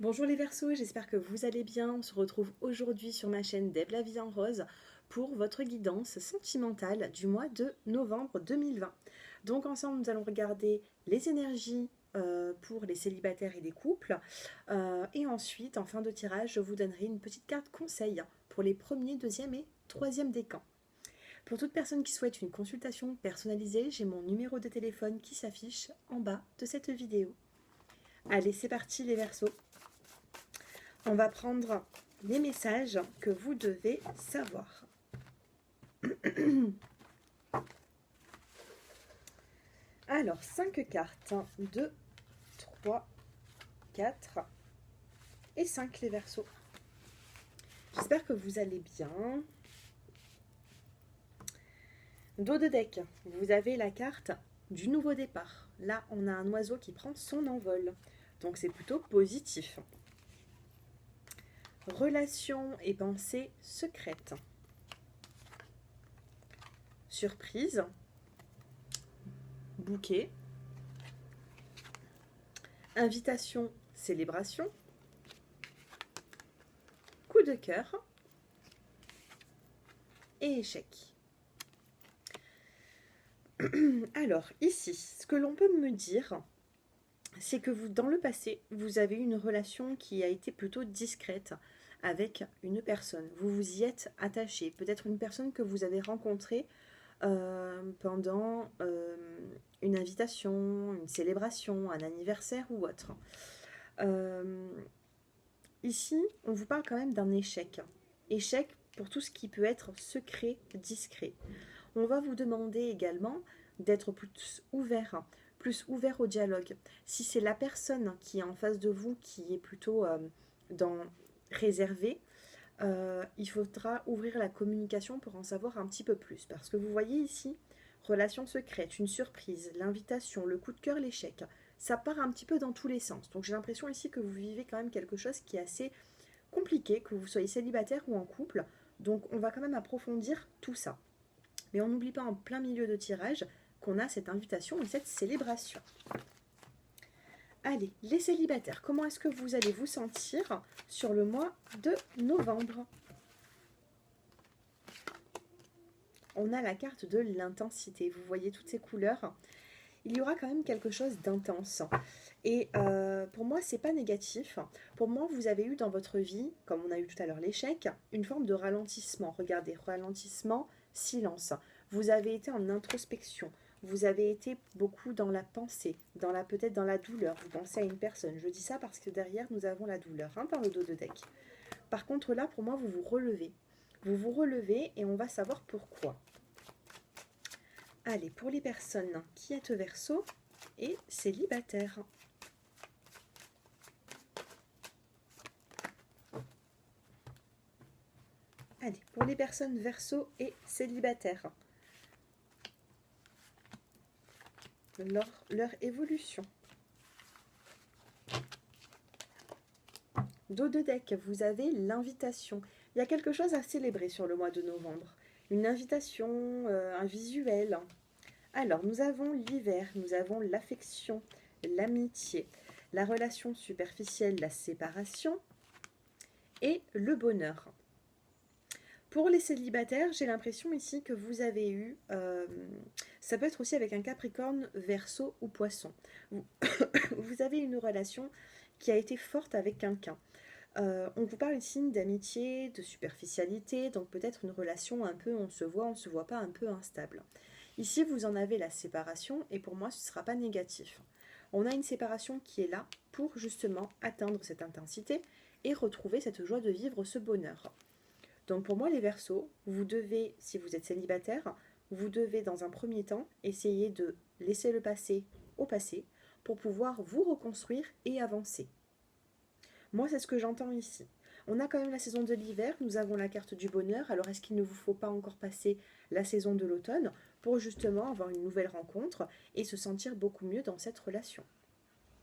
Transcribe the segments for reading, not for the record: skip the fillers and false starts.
Bonjour les Verseaux, j'espère que vous allez bien. On se retrouve aujourd'hui sur ma chaîne Deb la vie en rose pour votre guidance sentimentale du mois de novembre 2020. Donc ensemble, nous allons regarder les énergies pour les célibataires et les couples. Et ensuite, en fin de tirage, je vous donnerai une petite carte conseil pour les premiers, deuxième et troisième décans. Pour toute personne qui souhaite une consultation personnalisée, j'ai mon numéro de téléphone qui s'affiche en bas de cette vidéo. Allez, c'est parti les Verseaux. On va prendre les messages que vous devez savoir. Alors, 5 cartes. 2, 3, 4 et 5 les Verseaux. J'espère que vous allez bien. Dos de deck, vous avez la carte du nouveau départ. Là, on a un oiseau qui prend son envol. Donc, c'est plutôt positif. Relations et pensées secrètes. Surprise. Bouquet. Invitation, célébration. Coup de cœur. Et échec. Alors, ici, ce que l'on peut me dire, c'est que vous, dans le passé, vous avez eu une relation qui a été plutôt discrète avec une personne. Vous vous y êtes attaché. Peut-être une personne que vous avez rencontrée pendant une invitation, une célébration, un anniversaire ou autre. Ici, on vous parle quand même d'un échec. Échec pour tout ce qui peut être secret, discret. On va vous demander également d'être plus ouvert au dialogue. Si c'est la personne qui est en face de vous qui est plutôt réservée, il faudra ouvrir la communication pour en savoir un petit peu plus. Parce que vous voyez ici, relation secrète, une surprise, l'invitation, le coup de cœur, l'échec. Ça part un petit peu dans tous les sens. Donc j'ai l'impression ici que vous vivez quand même quelque chose qui est assez compliqué, que vous soyez célibataire ou en couple. Donc on va quand même approfondir tout ça. Mais on n'oublie pas en plein milieu de tirage qu'on a cette invitation et cette célébration. Allez, les célibataires, comment est-ce que vous allez vous sentir sur le mois de novembre? On a la carte de l'intensité. Vous voyez toutes ces couleurs. Il y aura quand même quelque chose d'intense. Et pour moi, c'est pas négatif. Pour moi, vous avez eu dans votre vie, comme on a eu tout à l'heure l'échec, une forme de ralentissement. Regardez, ralentissement, silence. Vous avez été en introspection. Vous avez été beaucoup dans la pensée, peut-être dans la douleur. Vous pensez à une personne. Je dis ça parce que derrière, nous avons la douleur dans le dos de deck. Par contre, là, pour moi, vous vous relevez. Vous vous relevez et on va savoir pourquoi. Allez, pour les personnes qui êtes Verseau et célibataires. Allez, pour les personnes Verseau et célibataires. Leur évolution. Dos de deck, vous avez l'invitation. Il y a quelque chose à célébrer sur le mois de novembre. Une invitation, un visuel. Alors, nous avons l'hiver, nous avons l'affection, l'amitié, la relation superficielle, la séparation et le bonheur. Pour les célibataires, j'ai l'impression ici que vous avez eu, ça peut être aussi avec un Capricorne, Verseau ou Poisson. Vous avez une relation qui a été forte avec quelqu'un. On vous parle ici d'amitié, de superficialité, donc peut-être une relation un peu on se voit pas, un peu instable. Ici, vous en avez la séparation et pour moi, ce ne sera pas négatif. On a une séparation qui est là pour justement atteindre cette intensité et retrouver cette joie de vivre, ce bonheur. Donc pour moi, les Verseaux, vous devez, si vous êtes célibataire, vous devez dans un premier temps essayer de laisser le passé au passé pour pouvoir vous reconstruire et avancer. Moi, c'est ce que j'entends ici. On a quand même la saison de l'hiver, nous avons la carte du bonheur, alors est-ce qu'il ne vous faut pas encore passer la saison de l'automne pour justement avoir une nouvelle rencontre et se sentir beaucoup mieux dans cette relation,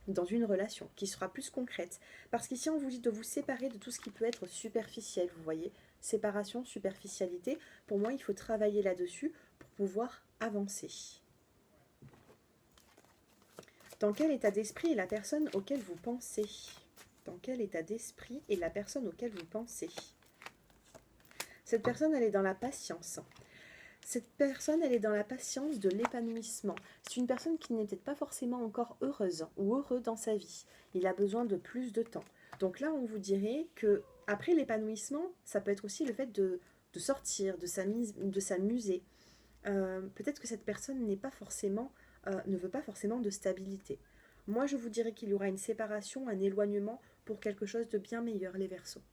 dans une relation qui sera plus concrète. Parce qu'ici, on vous dit de vous séparer de tout ce qui peut être superficiel, vous voyez, séparation, superficialité. Pour moi, il faut travailler là-dessus pour pouvoir avancer. Dans quel état d'esprit est la personne auquel vous pensez ? Dans quel état d'esprit est la personne auquel vous pensez? Cette personne, elle est dans la patience. Cette personne, elle est dans la patience de l'épanouissement. C'est une personne qui n'est peut-être pas forcément encore heureuse ou heureux dans sa vie. Il a besoin de plus de temps. Donc là, on vous dirait que après l'épanouissement, ça peut être aussi le fait de sortir, de s'amuser. Peut-être que cette personne n'est pas forcément, ne veut pas forcément de stabilité. Moi, je vous dirais qu'il y aura une séparation, un éloignement pour quelque chose de bien meilleur, les Verseaux.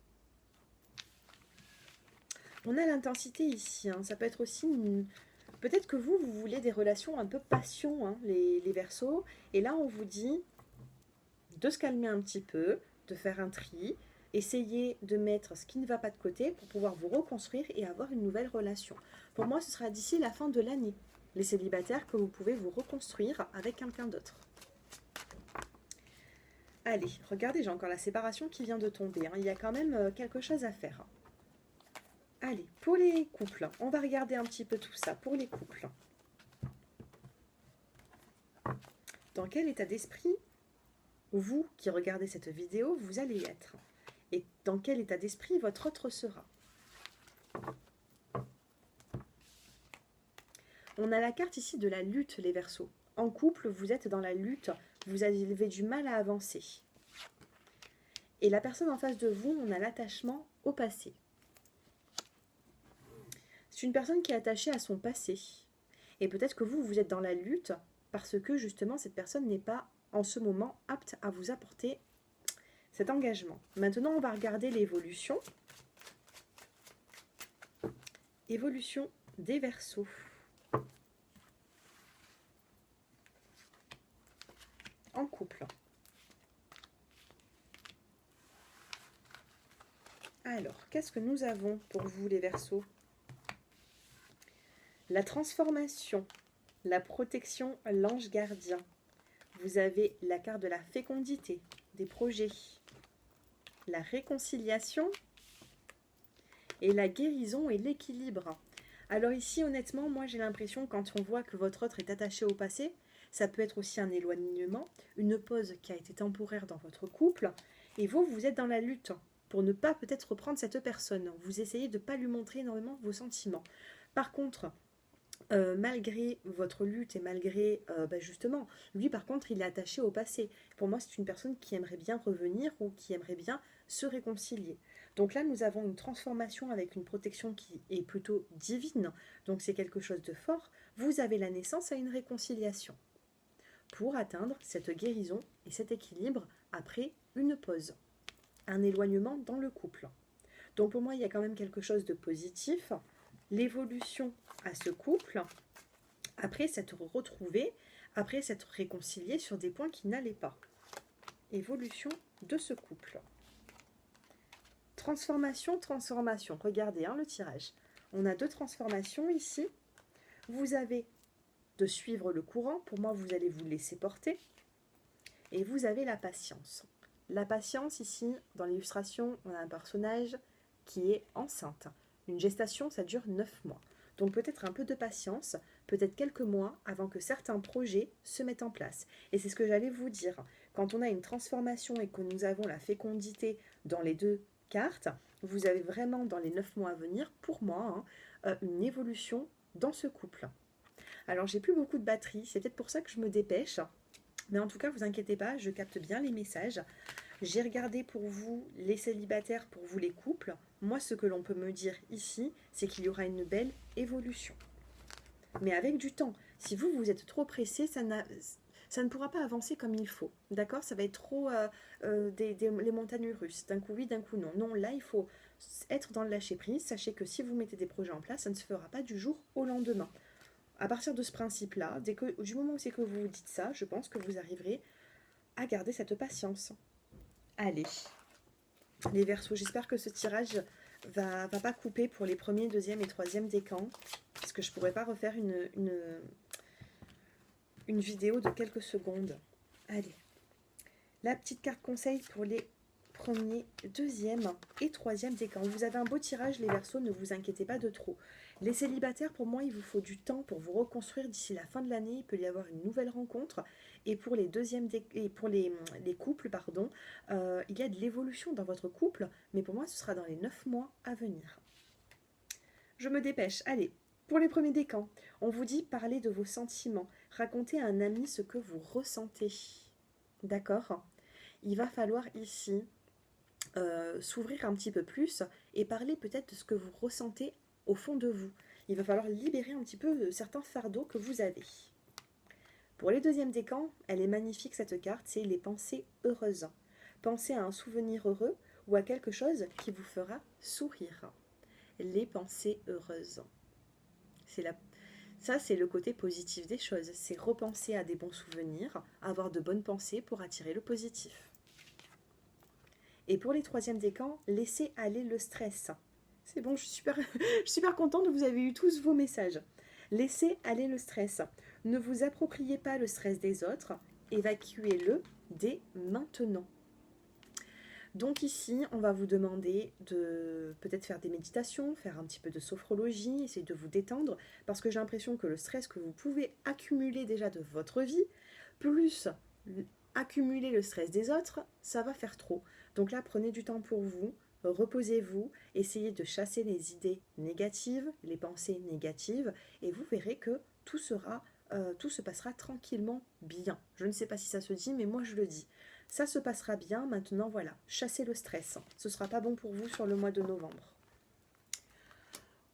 On a l'intensité ici, hein. Ça peut être aussi peut-être que vous voulez des relations un peu passion, hein, les Verseaux. Et là, on vous dit de se calmer un petit peu, de faire un tri, essayer de mettre ce qui ne va pas de côté pour pouvoir vous reconstruire et avoir une nouvelle relation. Pour moi, ce sera d'ici la fin de l'année, les célibataires, que vous pouvez vous reconstruire avec quelqu'un d'autre. Allez, regardez, j'ai encore la séparation qui vient de tomber, hein. Il y a quand même quelque chose à faire. Allez, pour les couples, on va regarder un petit peu tout ça. Pour les couples, dans quel état d'esprit, vous qui regardez cette vidéo, vous allez être? Et dans quel état d'esprit votre autre sera? On a la carte ici de la lutte, les Verseaux. En couple, vous êtes dans la lutte, vous avez du mal à avancer. Et la personne en face de vous, on a l'attachement au passé. C'est une personne qui est attachée à son passé. Et peut-être que vous êtes dans la lutte parce que justement cette personne n'est pas en ce moment apte à vous apporter cet engagement. Maintenant, on va regarder l'évolution. Évolution des Verseaux. En couple. Alors, qu'est-ce que nous avons pour vous, les Verseaux? La transformation, la protection, l'ange gardien. Vous avez la carte de la fécondité, des projets, la réconciliation et la guérison et l'équilibre. Alors ici, honnêtement, moi j'ai l'impression que quand on voit que votre autre est attaché au passé, ça peut être aussi un éloignement, une pause qui a été temporaire dans votre couple, et vous êtes dans la lutte pour ne pas peut-être reprendre cette personne. Vous essayez de ne pas lui montrer énormément vos sentiments. Par contre, malgré votre lutte et malgré, justement, lui par contre il est attaché au passé. Pour moi c'est une personne qui aimerait bien revenir ou qui aimerait bien se réconcilier. Donc là nous avons une transformation avec une protection qui est plutôt divine, donc c'est quelque chose de fort. Vous avez la naissance à une réconciliation pour atteindre cette guérison et cet équilibre après une pause, un éloignement dans le couple. Donc pour moi il y a quand même quelque chose de positif. L'évolution à ce couple, après s'être retrouvé, après s'être réconcilié sur des points qui n'allaient pas. Évolution de ce couple. Transformation, transformation. Regardez le tirage. On a deux transformations ici. Vous avez de suivre le courant. Pour moi, vous allez vous laisser porter. Et vous avez la patience. La patience, ici, dans l'illustration, on a un personnage qui est enceinte. Une gestation, ça dure 9 mois. Donc peut-être un peu de patience, peut-être quelques mois avant que certains projets se mettent en place. Et c'est ce que j'allais vous dire. Quand on a une transformation et que nous avons la fécondité dans les deux cartes, vous avez vraiment dans les 9 mois à venir, pour moi, une évolution dans ce couple. Alors j'ai plus beaucoup de batterie, c'est peut-être pour ça que je me dépêche. Mais en tout cas, vous inquiétez pas, je capte bien les messages. J'ai regardé pour vous les célibataires, pour vous les couples. Moi, ce que l'on peut me dire ici, c'est qu'il y aura une belle évolution. Mais avec du temps. Si vous êtes trop pressé, ça ne pourra pas avancer comme il faut. D'accord? Ça va être trop les montagnes russes. D'un coup oui, d'un coup non. Non, là, il faut être dans le lâcher-prise. Sachez que si vous mettez des projets en place, ça ne se fera pas du jour au lendemain. À partir de ce principe-là, du moment où c'est que vous dites ça, je pense que vous arriverez à garder cette patience. Allez, les Verseaux, j'espère que ce tirage va pas couper pour les premiers, deuxième et troisième décans, parce que je pourrais pas refaire une vidéo de quelques secondes. Allez, la petite carte conseil pour les premier, deuxième et troisième décan. Vous avez un beau tirage, les Verseaux, ne vous inquiétez pas de trop. Les célibataires, pour moi, il vous faut du temps pour vous reconstruire d'ici la fin de l'année. Il peut y avoir une nouvelle rencontre. Et pour les et pour les couples, pardon, il y a de l'évolution dans votre couple, mais pour moi, ce sera dans les 9 mois à venir. Je me dépêche. Allez, pour les premiers décans, on vous dit parler de vos sentiments. Racontez à un ami ce que vous ressentez. D'accord ? Il va falloir ici s'ouvrir un petit peu plus et parler peut-être de ce que vous ressentez au fond de vous. Il va falloir libérer un petit peu certains fardeaux que vous avez. Pour les deuxièmes décans, elle est magnifique cette carte, c'est les pensées heureuses. Pensez à un souvenir heureux ou à quelque chose qui vous fera sourire. Les pensées heureuses. Ça, c'est le côté positif des choses. C'est repenser à des bons souvenirs, avoir de bonnes pensées pour attirer le positif. Et pour les troisièmes décans, laissez aller le stress. C'est bon, je suis super contente de vous avez eu tous vos messages. Laissez aller le stress. Ne vous appropriez pas le stress des autres. Évacuez-le dès maintenant. Donc ici, on va vous demander de peut-être faire des méditations, faire un petit peu de sophrologie, essayer de vous détendre, parce que j'ai l'impression que le stress que vous pouvez accumuler déjà de votre vie, plus accumuler le stress des autres, ça va faire trop. Donc là, prenez du temps pour vous, reposez-vous, essayez de chasser les idées négatives, les pensées négatives, et vous verrez que tout se passera tranquillement bien. Je ne sais pas si ça se dit, mais moi je le dis. Ça se passera bien. Maintenant, voilà, chassez le stress. Ce ne sera pas bon pour vous sur le mois de novembre.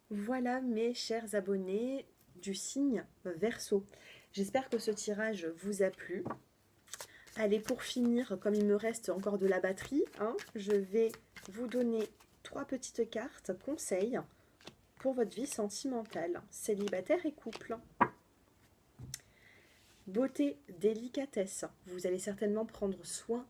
Voilà mes chers abonnés du signe Verseau. J'espère que ce tirage vous a plu. Allez, pour finir, comme il me reste encore de la batterie, je vais vous donner 3 petites cartes conseils pour votre vie sentimentale, célibataire et couple. Beauté, délicatesse. Vous allez certainement prendre soin